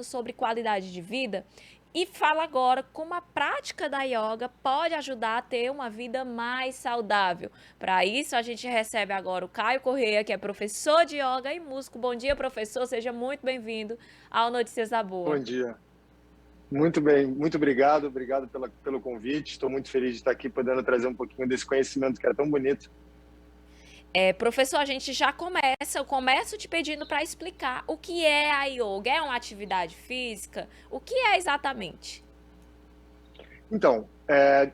sobre qualidade de vida e fala agora como a prática da yoga pode ajudar a ter uma vida mais saudável. Para isso, a gente recebe agora o Caio Correia, que é professor de yoga e músico. Bom dia, professor, seja muito bem-vindo ao Notícias da Boa. Bom dia. Muito bem, muito obrigado, pelo convite. Estou muito feliz de estar aqui podendo trazer um pouquinho desse conhecimento que é tão bonito. Professor, a gente já começa, eu começo te pedindo para explicar o que é a yoga. É uma atividade física? O que é exatamente? Então,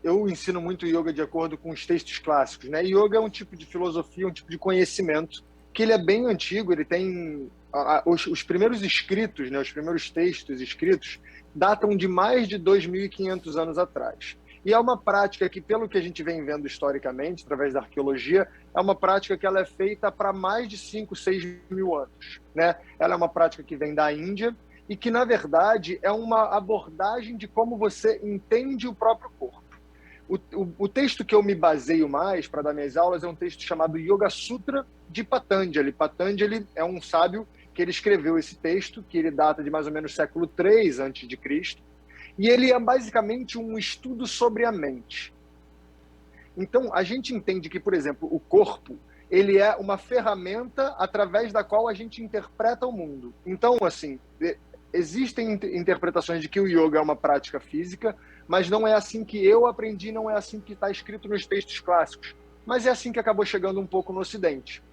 eu ensino muito yoga de acordo com os textos clássicos, né? Yoga é um tipo de filosofia, um tipo de conhecimento que ele é bem antigo. Ele tem os primeiros escritos, né? Os primeiros textos escritos datam de mais de 2.500 anos atrás. E é uma prática que, pelo que a gente vem vendo historicamente, através da arqueologia, é uma prática que ela é feita para mais de 5, 6 mil anos, né? Ela é uma prática que vem da Índia e que, na verdade, é uma abordagem de como você entende o próprio corpo. O texto que eu me baseio mais para dar minhas aulas é um texto chamado Yoga Sutra de Patanjali. Patanjali é um sábio que ele escreveu esse texto, que ele data de mais ou menos século III a.C., e ele é basicamente um estudo sobre a mente. Então, a gente entende que, por exemplo, o corpo, ele é uma ferramenta através da qual a gente interpreta o mundo. Então, assim, existem interpretações de que o yoga é uma prática física, mas não é assim que eu aprendi, não é assim que está escrito nos textos clássicos. Mas é assim que acabou chegando um pouco no Ocidente.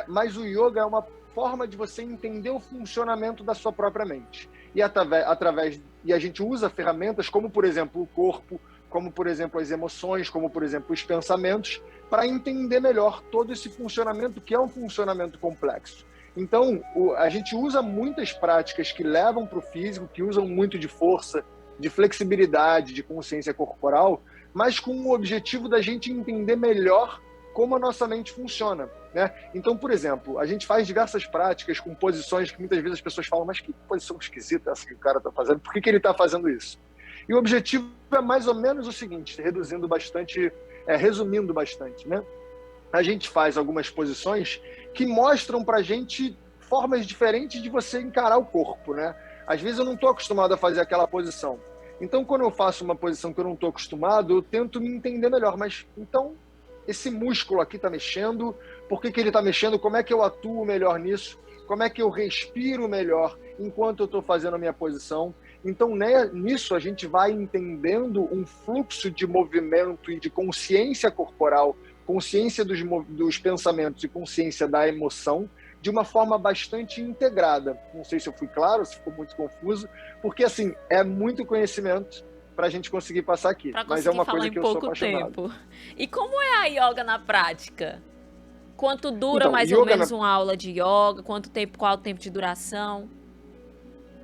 Mas o yoga é uma forma de você entender o funcionamento da sua própria mente. E a gente usa ferramentas como, por exemplo, o corpo, como, por exemplo, as emoções, como, por exemplo, os pensamentos, para entender melhor todo esse funcionamento, que é um funcionamento complexo. Então, a gente usa muitas práticas que levam para o físico, que usam muito de força, de flexibilidade, de consciência corporal, mas com o objetivo da gente entender melhor como a nossa mente funciona, né? Então, por exemplo, a gente faz diversas práticas com posições que muitas vezes as pessoas falam, mas que posição esquisita essa que o cara está fazendo? Por que ele está fazendo isso? E o objetivo é mais ou menos o seguinte, resumindo bastante, né? A gente faz algumas posições que mostram para a gente formas diferentes de você encarar o corpo, né? Às vezes eu não estou acostumado a fazer aquela posição. Então, quando eu faço uma posição que eu não estou acostumado, eu tento me entender melhor. Mas, então, esse músculo aqui está mexendo, por que ele está mexendo, como é que eu atuo melhor nisso, como é que eu respiro melhor enquanto eu estou fazendo a minha posição. Então, né, nisso a gente vai entendendo um fluxo de movimento e de consciência corporal, consciência dos pensamentos e consciência da emoção, de uma forma bastante integrada. Não sei se eu fui claro, se ficou muito confuso, porque assim, é muito conhecimento para a gente conseguir passar aqui, Para mas é conseguir uma falar coisa em que eu sou pouco apaixonado. tempo. E como é a yoga na prática? Quanto dura Então, mais ou yoga menos uma aula de yoga? Quanto tempo, qual o tempo de duração?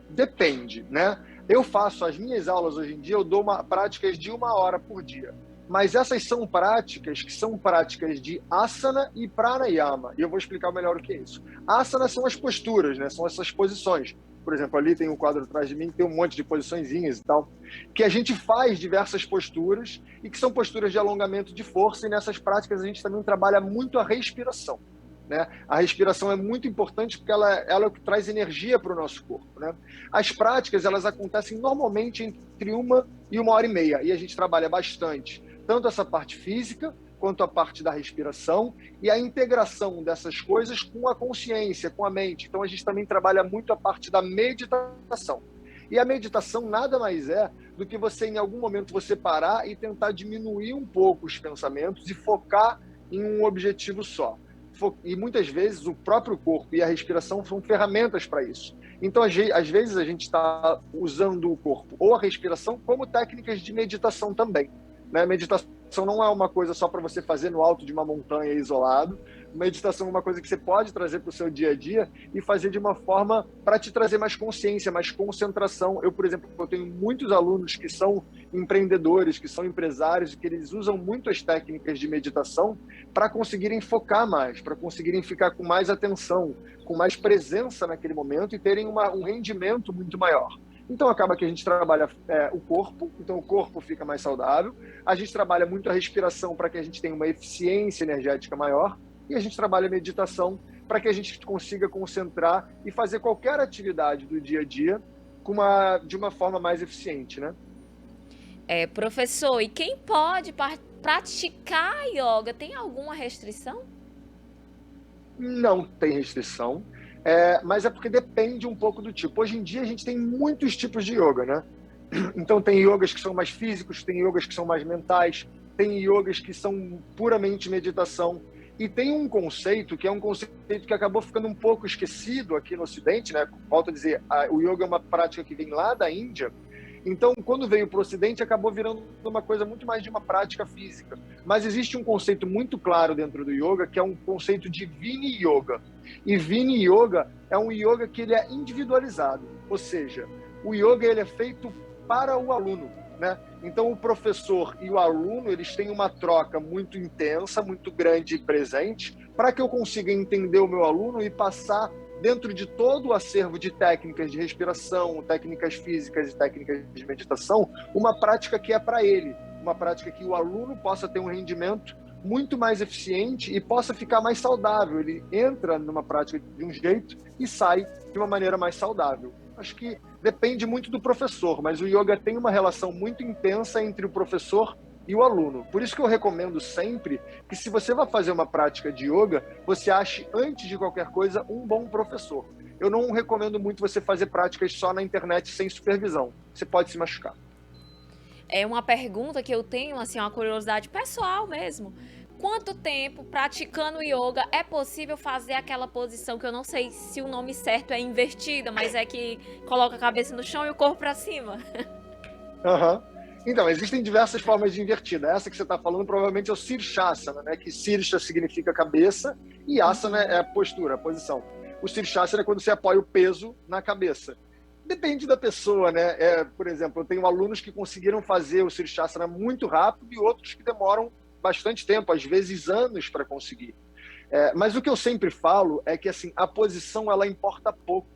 depende, né? Eu faço as minhas aulas hoje em dia, eu dou práticas de 1 hora por dia. Mas essas são práticas que são práticas de asana e pranayama. E eu vou explicar melhor o que é isso. Asana são as posturas, né? São essas posições. Por exemplo, ali tem um quadro atrás de mim que tem um monte de posiçõezinhas e tal, que a gente faz diversas posturas e que são posturas de alongamento de força, e nessas práticas a gente também trabalha muito a respiração, né? A respiração é muito importante porque ela é o que traz energia para o nosso corpo, né? As práticas, elas acontecem normalmente entre 1 e 1 hora e meia, e a gente trabalha bastante, tanto essa parte física, quanto a parte da respiração, e a integração dessas coisas com a consciência, com a mente. Então, a gente também trabalha muito a parte da meditação. E a meditação nada mais é do que você, em algum momento, você parar e tentar diminuir um pouco os pensamentos e focar em um objetivo só. E muitas vezes o próprio corpo e a respiração são ferramentas para isso. Então, às vezes, a gente está usando o corpo ou a respiração como técnicas de meditação também, né? Meditação não é uma coisa só para você fazer no alto de uma montanha isolado. Meditação é uma coisa que você pode trazer para o seu dia a dia e fazer de uma forma para te trazer mais consciência, mais concentração. Eu, por exemplo, eu tenho muitos alunos que são empreendedores, que são empresários, e que eles usam muito as técnicas de meditação para conseguirem focar mais, para conseguirem ficar com mais atenção, com mais presença naquele momento e terem um rendimento muito maior. Então, acaba que a gente trabalha o corpo, então o corpo fica mais saudável, a gente trabalha muito a respiração para que a gente tenha uma eficiência energética maior, e a gente trabalha a meditação para que a gente consiga concentrar e fazer qualquer atividade do dia a dia de uma forma mais eficiente, né? Professor, e quem pode praticar a yoga, tem alguma restrição? Não tem restrição, mas é porque depende um pouco do tipo. Hoje em dia a gente tem muitos tipos de yoga, né? Então tem yogas que são mais físicos, tem yogas que são mais mentais, tem yogas que são puramente meditação. E tem um conceito que é um conceito que acabou ficando um pouco esquecido aqui no Ocidente, né? Volto a dizer, o yoga é uma prática que vem lá da Índia. Então, quando veio para o Ocidente, acabou virando uma coisa muito mais de uma prática física. Mas existe um conceito muito claro dentro do yoga, que é um conceito de Vini Yoga. E Vini Yoga é um yoga que ele é individualizado, ou seja, o yoga ele é feito para o aluno, né? Então, o professor e o aluno, eles têm uma troca muito intensa, muito grande e presente, para que eu consiga entender o meu aluno e passar dentro de todo o acervo de técnicas de respiração, técnicas físicas e técnicas de meditação, uma prática que é para ele, uma prática que o aluno possa ter um rendimento muito mais eficiente e possa ficar mais saudável. Ele entra numa prática de um jeito e sai de uma maneira mais saudável. Acho que depende muito do professor, mas o yoga tem uma relação muito intensa entre o professor e o aluno. Por isso que eu recomendo sempre que, se você vai fazer uma prática de yoga, você ache, antes de qualquer coisa, um bom professor. Eu não recomendo muito você fazer práticas só na internet sem supervisão. Você pode se machucar. É uma pergunta que eu tenho, assim, uma curiosidade pessoal mesmo. Quanto tempo praticando yoga é possível fazer aquela posição que eu não sei se o nome certo é invertida, mas é que coloca a cabeça no chão e o corpo para cima? Uhum. Então, existem diversas formas de invertida. Essa que você está falando provavelmente é o Sirshasana, né? Que Sirsha significa cabeça e Asana é a postura, a posição. O Sirshasana é quando você apoia o peso na cabeça. Depende da pessoa, né? Por exemplo, eu tenho alunos que conseguiram fazer o Sirshasana muito rápido e outros que demoram bastante tempo, às vezes anos, para conseguir. Mas o que eu sempre falo é que assim, a posição ela importa pouco.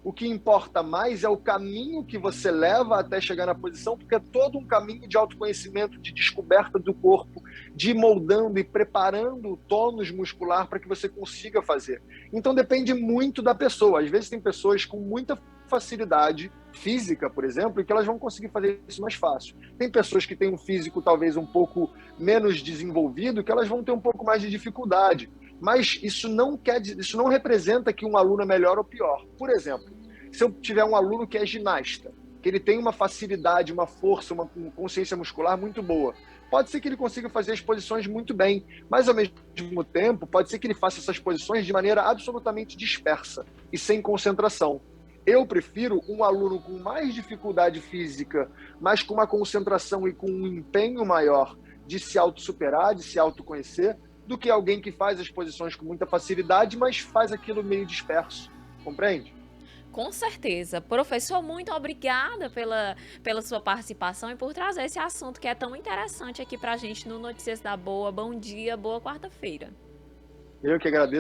O que importa mais é o caminho que você leva até chegar na posição, porque é todo um caminho de autoconhecimento, de descoberta do corpo, de moldando e preparando o tônus muscular para que você consiga fazer. Então depende muito da pessoa. Às vezes tem pessoas com muita facilidade física, por exemplo, e que elas vão conseguir fazer isso mais fácil. Tem pessoas que têm um físico talvez um pouco menos desenvolvido, que elas vão ter um pouco mais de dificuldade. Mas isso não representa que um aluno é melhor ou pior. Por exemplo, se eu tiver um aluno que é ginasta, que ele tem uma facilidade, uma força, uma consciência muscular muito boa, pode ser que ele consiga fazer as posições muito bem, mas ao mesmo tempo pode ser que ele faça essas posições de maneira absolutamente dispersa e sem concentração. Eu prefiro um aluno com mais dificuldade física, mas com uma concentração e com um empenho maior de se autossuperar, de se autoconhecer, do que alguém que faz as posições com muita facilidade, mas faz aquilo meio disperso. Compreende? Com certeza. Professor, muito obrigada pela sua participação e por trazer esse assunto que é tão interessante aqui pra gente no Notícias da Boa. Bom dia, boa quarta-feira. Eu que agradeço.